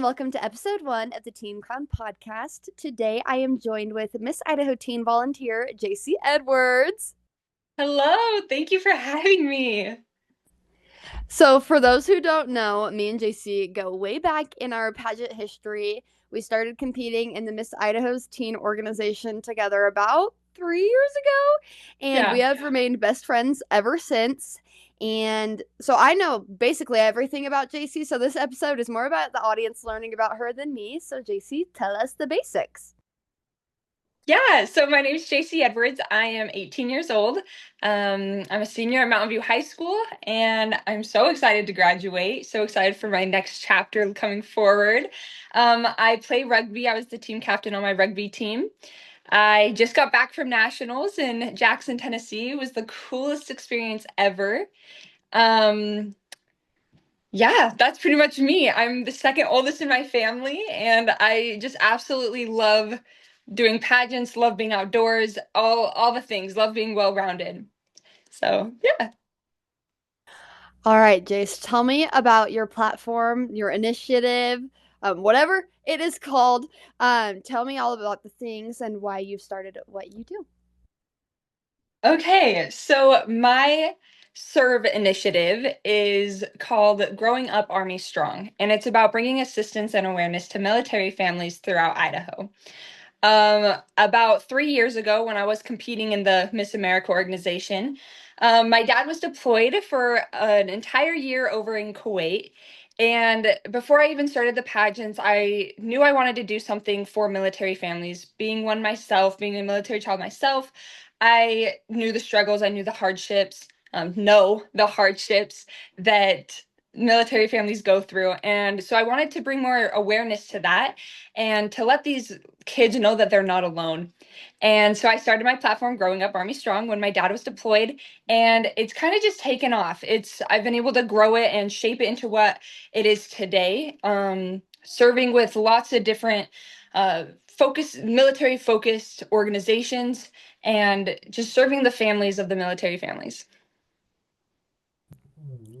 and welcome to episode 1 of the Teen Clown podcast. Today I am joined with Miss Idaho teen volunteer, Jaycie Edwards. Hello, thank you for having me. So, for those who don't know, me and Jaycie go way back in our pageant history. We started competing in the Miss Idaho's teen organization together about 3 years ago, and we Yeah. have remained best friends ever since. And so I know basically everything about Jaycie. So this episode is more about the audience learning about her than me. So Jaycie, tell us the basics. Yeah, so my name is Jaycie Edwards. I am 18 years old. I'm a senior at Mountain View High School, and I'm so excited to graduate. So excited for my next chapter coming forward. I play rugby. I was the team captain on my rugby team. I just got back from nationals in Jackson, Tennessee. It was the coolest experience ever. Um, Yeah, that's pretty much me. I'm the second oldest in my family, and I just absolutely love doing pageants, love being outdoors, all the things, love being well-rounded. So, yeah. All right, Jace, tell me about your platform, your initiative, whatever it is called. Tell me all about the things and why you started what you do. Okay, so my serve initiative is called Growing Up Army Strong, and it's about bringing assistance and awareness to military families throughout Idaho. About 3 years ago, when I was competing in the Miss America organization, my dad was deployed for an entire year over in Kuwait. And before I even started the pageants, I knew I wanted to do something for military families. Being one myself, being a military child myself, I knew the struggles, I knew the hardships, know the hardships that military families go through. And so I wanted to bring more awareness to that and to let these kids know that they're not alone. And so I started my platform Growing Up Army Strong when my dad was deployed, and it's kind of just taken off. I've been able to grow it and shape it into what it is today. Serving with lots of different military focused organizations and just serving the families of the military families.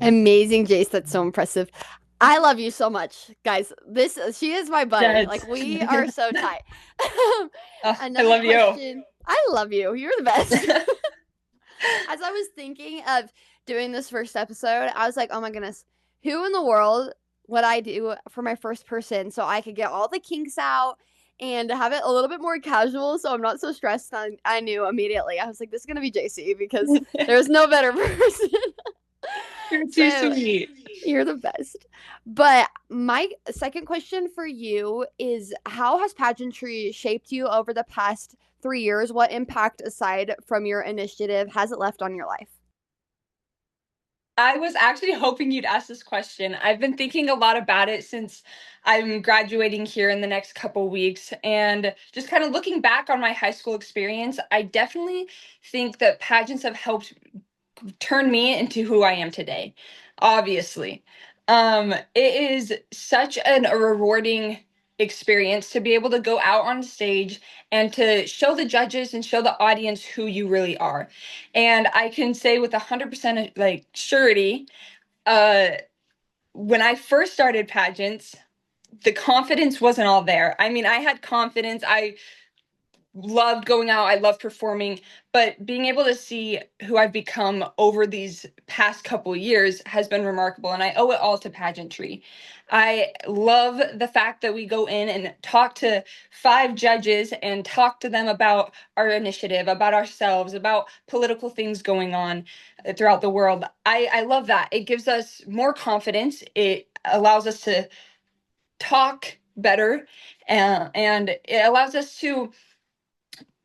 Amazing, Jace. That's so impressive. I love you so much, guys. She is my buddy. Yes. Like we are so tight. I Another love you. question. I love you. You're the best. As I was thinking of doing this first episode, I was like, oh my goodness, who in the world would I do for my first person so I could get all the kinks out and have it a little bit more casual so I'm not so stressed? I knew immediately. I was like, this is going to be Jaycie because there's no better person. You're too So sweet. you're the best. But my second question for you is how has pageantry shaped you over the past 3 years? What impact, aside from your initiative, has it left on your life? I was actually hoping you'd ask this question. I've been thinking a lot about it since I'm graduating here in the next couple weeks. And just kind of looking back on my high school experience, I definitely think that pageants have helped turn me into who I am today, obviously. It is such a rewarding experience to be able to go out on stage and to show the judges and show the audience who you really are. And I can say with 100% like surety, uh, when I first started pageants, the confidence wasn't all there. I mean, I had confidence. I loved going out. I loved performing, but being able to see who I've become over these past couple years has been remarkable, and I owe it all to pageantry. I love the fact that we go in and talk to 5 judges and talk to them about our initiative, about ourselves, about political things going on throughout the world. I love that. It gives us more confidence. It allows us to talk better, and it allows us to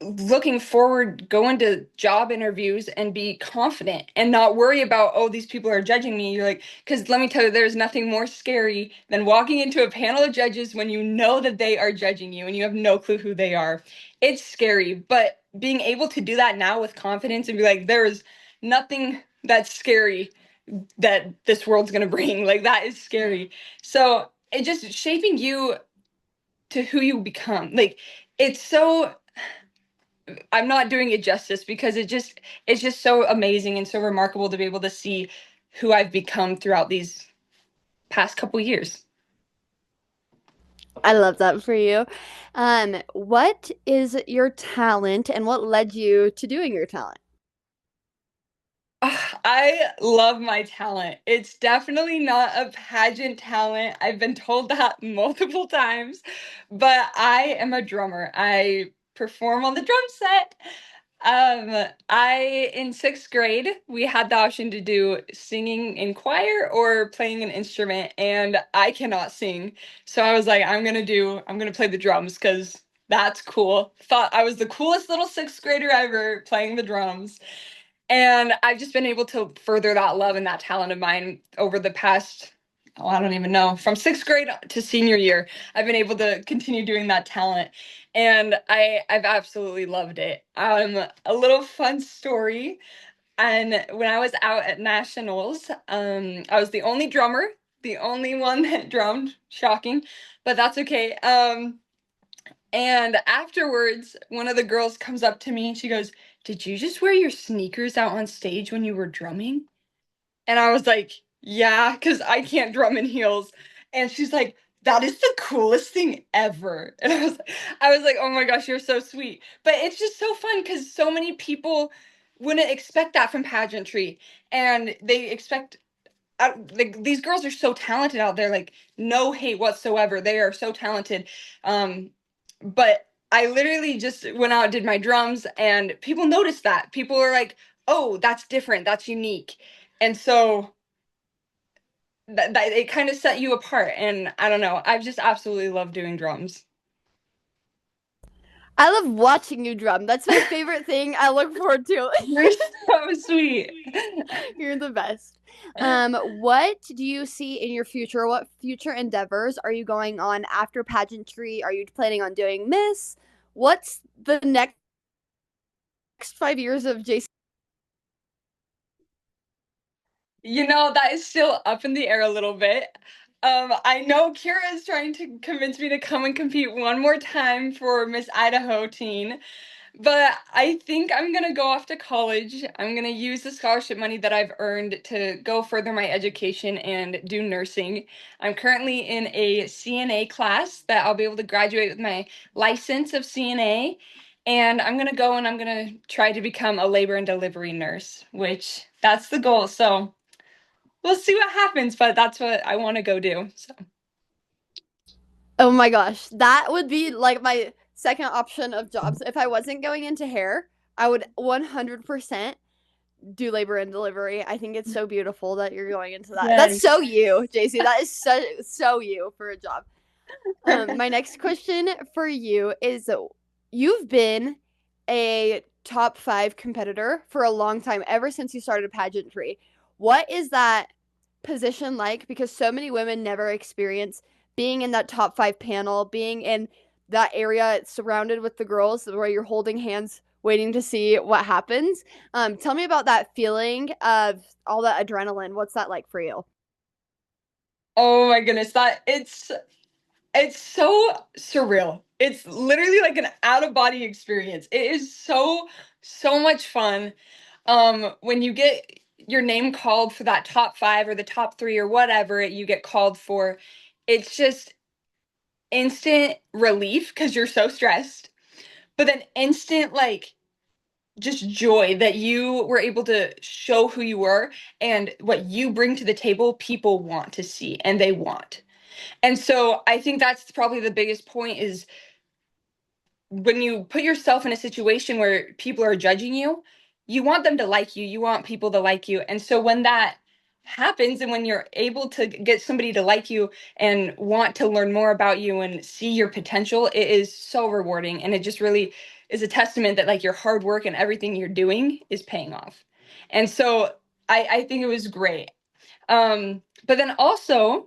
looking forward, go into job interviews and be confident and not worry about, oh, these people are judging me. You're like, because let me tell you, there's nothing more scary than walking into a panel of judges when you know that they are judging you and you have no clue who they are. It's scary, but being able to do that now with confidence and be like, there is nothing that's scary that this world's gonna bring. Like, that is scary. So it just shaping you to who you become. Like, it's so, I'm not doing it justice because it's just so amazing and so remarkable to be able to see who I've become throughout these past couple years. I love that for you. What is your talent and what led you to doing your talent? I love my talent. It's definitely not a pageant talent. I've been told that multiple times, but I am a drummer. I perform on the drum set. I in sixth grade, we had the option to do singing in choir or playing an instrument, and I cannot sing. So I was like, I'm gonna play the drums because that's cool. Thought I was the coolest little sixth grader ever playing the drums. And I've just been able to further that love and that talent of mine over the past, oh, I don't even know, from sixth grade to senior year. I've been able to continue doing that talent. And I've absolutely loved it. A little fun story. And when I was out at nationals, I was the only drummer, the only one that drummed. Shocking, but that's okay. And afterwards, one of the girls comes up to me and she goes, "Did you just wear your sneakers out on stage when you were drumming?" And I was like, "Yeah, because I can't drum in heels." And she's like, "That is the coolest thing ever." And I was like, "Oh my gosh, you're so sweet." But it's just so fun because so many people wouldn't expect that from pageantry. And they expect like these girls are so talented out there, like no hate whatsoever. They are so talented. But I literally just went out and did my drums, and people noticed that. People are like, "Oh, that's different. That's unique." And so that it kind of set you apart. And I don't know. I've just absolutely loved doing drums. I love watching you drum. That's my favorite thing I look forward to. You're so sweet. You're the best. What do you see in your future? What future endeavors are you going on after pageantry? Are you planning on doing Miss? What's the next 5 years of Jaycie? You know, that is still up in the air a little bit. I know Kirra is trying to convince me to come and compete one more time for Miss Idaho teen. But I think I'm gonna go off to college. I'm gonna use the scholarship money that I've earned to go further my education and do nursing. I'm currently in a CNA class that I'll be able to graduate with my license of CNA. And I'm gonna go and I'm gonna try to become a labor and delivery nurse, which that's the goal. So we'll see what happens, but that's what I want to go do. So Oh my gosh, that would be like my second option of jobs. If I wasn't going into hair, I would 100% do labor and delivery. I think it's so beautiful that you're going into that. That's yes. so you, Jaycie. That is so you for a job. My next question for you is you've been a top five competitor for a long time, ever since you started pageantry. What is that position like? Because so many women never experience being in that top five panel, being in that area surrounded with the girls where you're holding hands waiting to see what happens. Tell me about that feeling of all that adrenaline. What's that like for you? Oh my goodness, that it's so surreal. It's literally like an out of body experience. It is so much fun. When you get your name called for that top 5 or the top 3 or whatever you get called for, it's just instant relief because you're so stressed. But then instant like just joy that you were able to show who you were and what you bring to the table people want to see and they want. And so I think that's probably the biggest point is when you put yourself in a situation where people are judging you, you want them to like you. You want people to like you. And so when that happens and when you're able to get somebody to like you and want to learn more about you and see your potential, it is so rewarding. And it just really is a testament that like your hard work and everything you're doing is paying off. And so I think it was great. But then also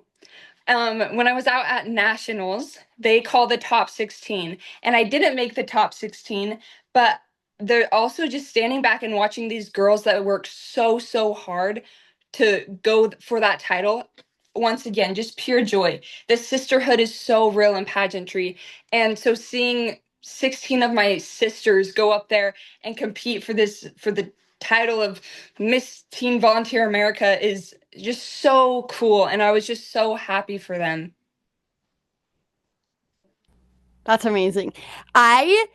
when I was out at nationals, they call the top 16, and I didn't make the top 16, but they're also just standing back and watching these girls that worked so hard to go for that title. Once again, just pure joy. The sisterhood is so real in pageantry. And so seeing 16 of my sisters go up there and compete for the title of Miss Teen Volunteer America is just so cool, and I was just so happy for them. That's amazing. I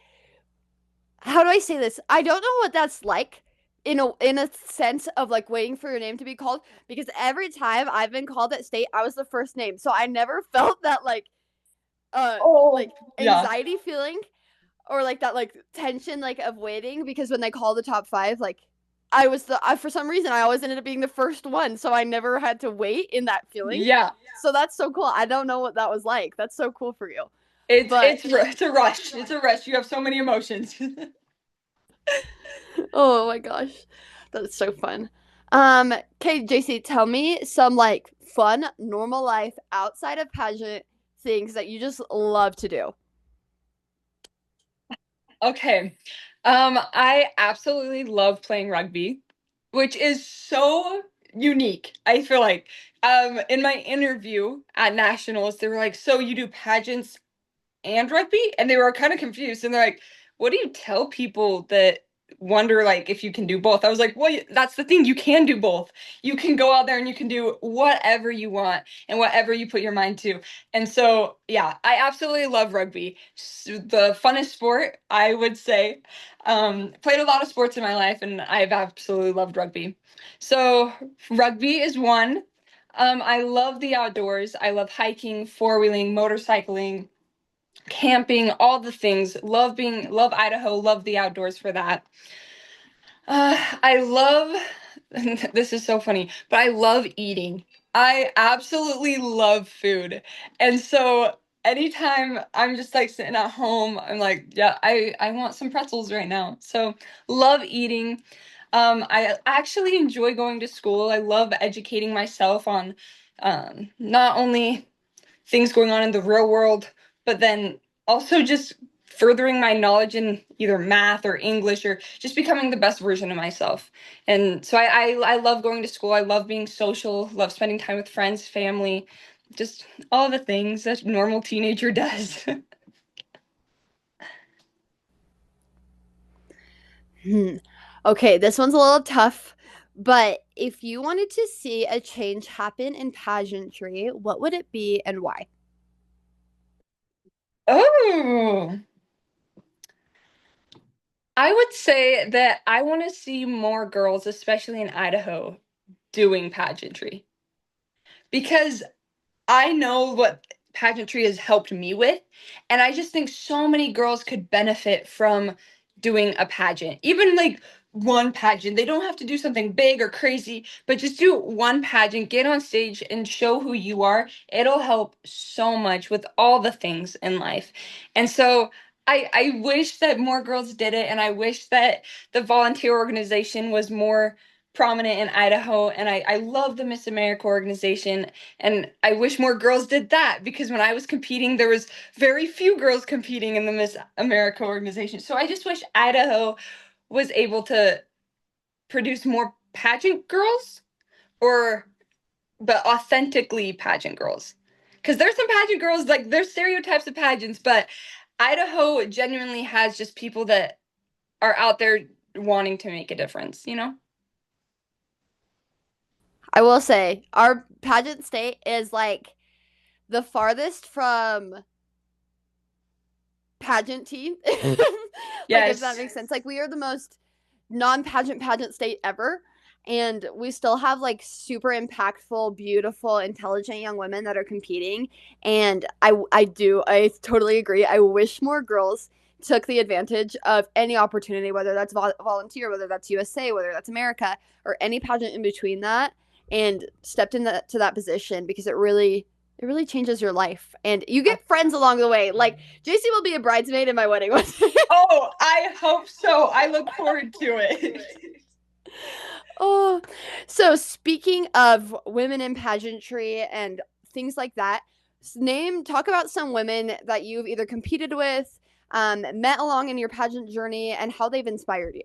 how do I say this? I don't know what that's like in a sense of like waiting for your name to be called because every time I've been called at state, I was the first name. So I never felt that uh Oh, like yeah. anxiety feeling or like that like tension like of waiting because when they call the top 5 like for some reason I always ended up being the first one, so I never had to wait in that feeling. Yeah. So that's so cool. I don't know what that was like. That's so cool for you. It's But it's it's a rush. It's a rush. You have so many emotions. oh my gosh. That's so fun. Okay, Jaycie, tell me some like fun, normal life outside of pageant things that you just love to do. Okay. I absolutely love playing rugby, which is so unique. I feel like in my interview at nationals, they were like, "So you do pageants and rugby?" And they were kind of confused. And they're like, "What do you tell people that wonder like if you can do both?" I was like, "Well, that's the thing. You can do both. You can go out there and you can do whatever you want and whatever you put your mind to." And so, yeah, I absolutely love rugby. The funnest sport, I would say. Played a lot of sports in my life, and I've absolutely loved rugby. So, rugby is one. I love the outdoors. I love hiking, four-wheeling, motorcycling, camping, all the things. Love Idaho, love the outdoors for that. I love this is so funny, but I love eating. I absolutely love food. And so anytime I'm just like sitting at home, I'm like, yeah, I want some pretzels right now. So love eating. I actually enjoy going to school. I love educating myself on not only things going on in the real world, but then also just furthering my knowledge in either math or English or just becoming the best version of myself. And so I love going to school. I love being social, love spending time with friends, family, just all the things that a normal teenager does. Hmm. Okay, this one's a little tough, but if you wanted to see a change happen in pageantry, what would it be and why? Oh, I would say that I want to see more girls, especially in Idaho, doing pageantry because I know what pageantry has helped me with, and I just think so many girls could benefit from doing a pageant. Even like one pageant. They don't have to do something big or crazy, but just do one pageant, get on stage and show who you are. It'll help so much with all the things in life. And so I wish that more girls did it, and I wish that the volunteer organization was more prominent in Idaho. And I love the Miss America organization, and I wish more girls did that because when I was competing, there was very few girls competing in the Miss America organization. So I just wish Idaho was able to produce more pageant girls, or but authentically pageant girls. Because there's some pageant girls, like there's stereotypes of pageants, but Idaho genuinely has just people that are out there wanting to make a difference, you know? I will say, our pageant state is like the farthest from pageant team. Like if that Yes. makes sense. Like we are the most non-pageant state ever, and we still have like super impactful, beautiful, intelligent young women that are competing, and I totally agree. I wish more girls took the advantage of any opportunity, whether that's volunteer, whether that's USA, whether that's America, or any pageant in between that, and stepped to that position because it really changes your life and you get friends along the way. Like Jaycie will be a bridesmaid in my wedding one day. Oh, I hope so. I look forward to it. Oh, so speaking of women in pageantry and things like that, talk about some women that you've either competed with, met along in your pageant journey, and how they've inspired you.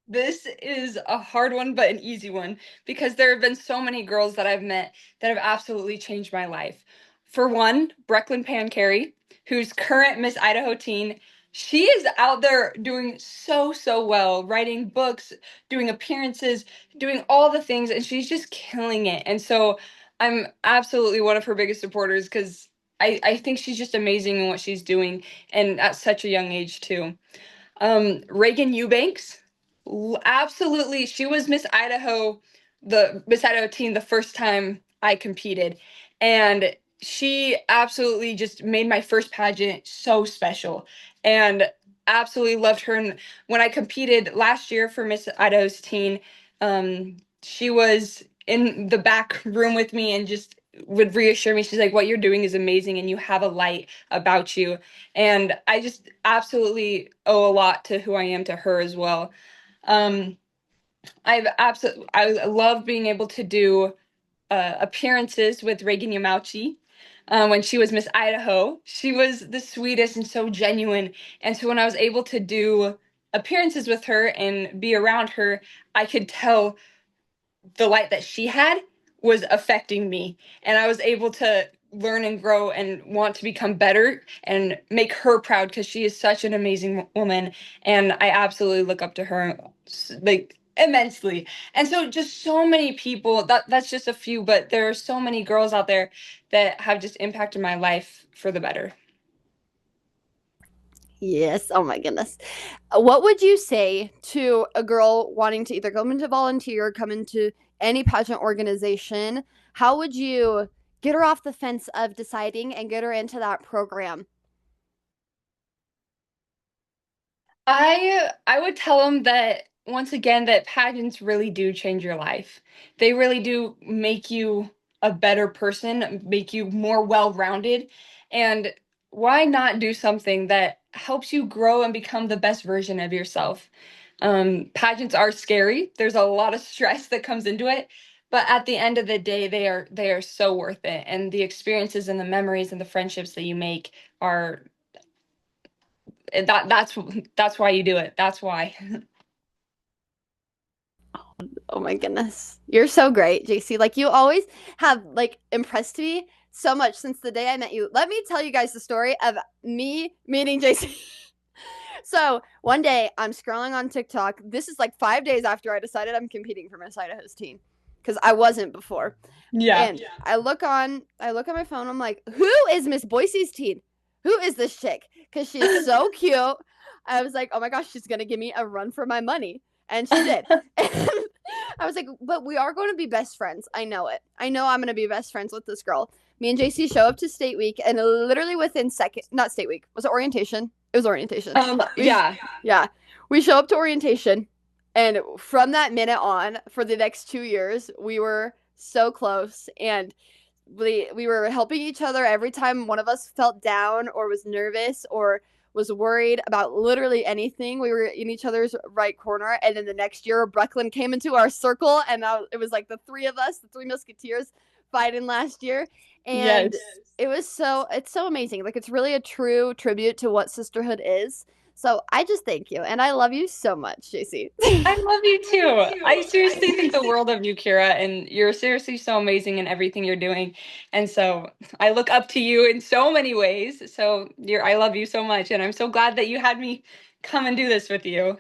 This is a hard one, but an easy one because there have been so many girls that I've met that have absolutely changed my life. For one, Brecklin Pancari, who's current Miss Idaho teen. She is out there doing so well, writing books, doing appearances, doing all the things, and she's just killing it. And so I'm absolutely one of her biggest supporters because I think she's just amazing in what she's doing, and at such a young age too. Reagan Eubanks, absolutely. She was Miss Idaho, the Miss Idaho teen the first time I competed. And she absolutely just made my first pageant so special. And absolutely loved her. And when I competed last year for Miss Idaho's teen, she was in the back room with me and just would reassure me. She's like, what you're doing is amazing and you have a light about you. And I just absolutely owe a lot to who I am to her as well. Um, I love being able to do appearances with Reagan Yamauchi. When she was Miss Idaho, she was the sweetest and so genuine. And so when I was able to do appearances with her and be around her, I could tell the light that she had was affecting me, and I was able to learn and grow and want to become better and make her proud because she is such an amazing woman, and I absolutely look up to her like immensely. And so just so many people, that's just a few, but there are so many girls out there that have just impacted my life for the better. Yes. Oh my goodness. What would you say to a girl wanting to either come into volunteer or come into any pageant organization? How would you get her off the fence of deciding and get her into that program? I would tell them that once again that pageants really do change your life. They really do make you a better person, make you more well-rounded. And why not do something that helps you grow and become the best version of yourself? Pageants are scary. There's a lot of stress that comes into it, but at the end of the day, they are so worth it. And the experiences and the memories and the friendships that you make are that's why you do it. That's why. Oh my goodness. You're so great, Jaycie. Like you always have like impressed me so much since the day I met you. Let me tell you guys the story of me meeting Jaycie. So one day I'm scrolling on TikTok. This is like 5 days after I decided I'm competing for Miss Idaho's team because I wasn't before. Yeah. And I look at my phone. I'm like, who is Miss Boise's teen? Who is this chick? Because she's so cute. I was like, oh my gosh, she's gonna give me a run for my money, and she did. And I was like, but we are going to be best friends. I know it. I know I'm gonna be best friends with this girl. Me and Jaycie show up to state week, and literally within second, not state week, was it orientation? It was orientation. Yeah. Yeah, we show up to orientation, and from that minute on, for the next 2 years, we were so close, and we were helping each other every time one of us felt down or was nervous or was worried about literally anything. We were in each other's right corner. And then the next year, Brooklyn came into our circle, and it was like the three of us, the three Musketeers, fighting last year. And Yes. it's so amazing. Like, it's really a true tribute to what sisterhood is. So I just thank you. And I love you so much, Jaycie. I love you too. I seriously think the world of you, Kirra, and you're seriously so amazing in everything you're doing. And so I look up to you in so many ways. So I love you so much. And I'm so glad that you had me come and do this with you.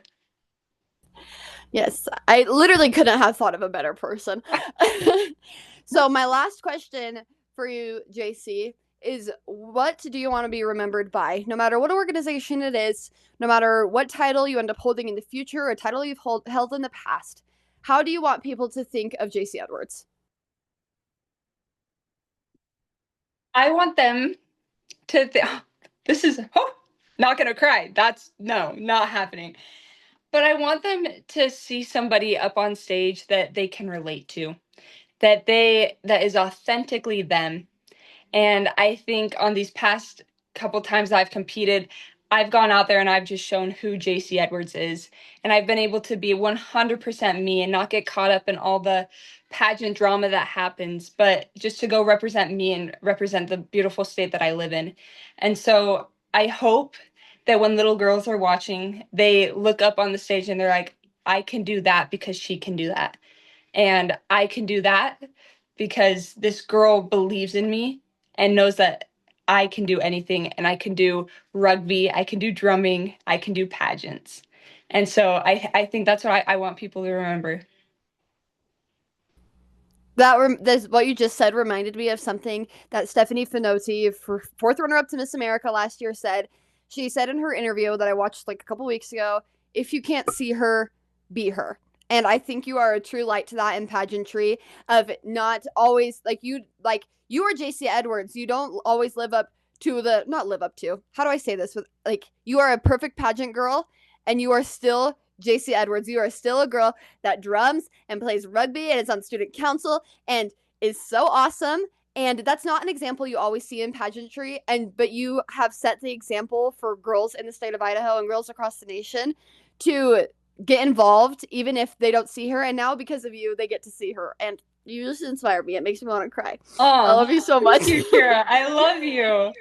Yes, I literally couldn't have thought of a better person. So my last question for you, Jaycie, is what do you want to be remembered by? No matter what organization it is, no matter what title you end up holding in the future or title you've held in the past, how do you want people to think of Jaycie Edwards? I want them to this is not gonna cry. That's no, not happening. But I want them to see somebody up on stage that they can relate to, that is authentically them. And I think on these past couple times I've competed, I've gone out there and I've just shown who Jaycie Edwards is. And I've been able to be 100% me and not get caught up in all the pageant drama that happens, but just to go represent me and represent the beautiful state that I live in. And so I hope that when little girls are watching, they look up on the stage and they're like, I can do that because she can do that. And I can do that because this girl believes in me and knows that I can do anything, and I can do rugby, I can do drumming, I can do pageants. And so I think that's what I want people to remember. This, what you just said reminded me of something that Stephanie Finotti, for fourth runner-up to Miss America last year, said. She said in her interview that I watched like a couple weeks ago, if you can't see her, be her. And I think you are a true light to that in pageantry, of not always like you are Jaycie Edwards. You don't always live up to the not live up to. How do I say this? With like, you are a perfect pageant girl, and you are still Jaycie Edwards. You are still a girl that drums and plays rugby and is on student council and is so awesome. And that's not an example you always see in pageantry. But you have set the example for girls in the state of Idaho and girls across the nation to get involved, even if they don't see her. And now, because of you, they get to see her. And you just inspire me. It makes me want to cry. I love you so much. Thank you, Kirra. I love you.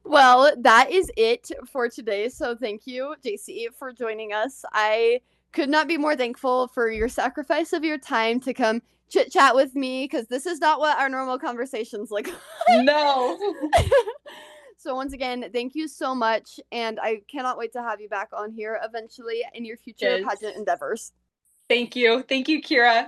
Well, that is it for today. So thank you, Jaycie, for joining us. I could not be more thankful for your sacrifice of your time to come chit chat with me, because this is not what our normal conversations look like. No. So once again, thank you so much, and I cannot wait to have you back on here eventually in your future pageant endeavors. Thank you. Thank you, Kirra.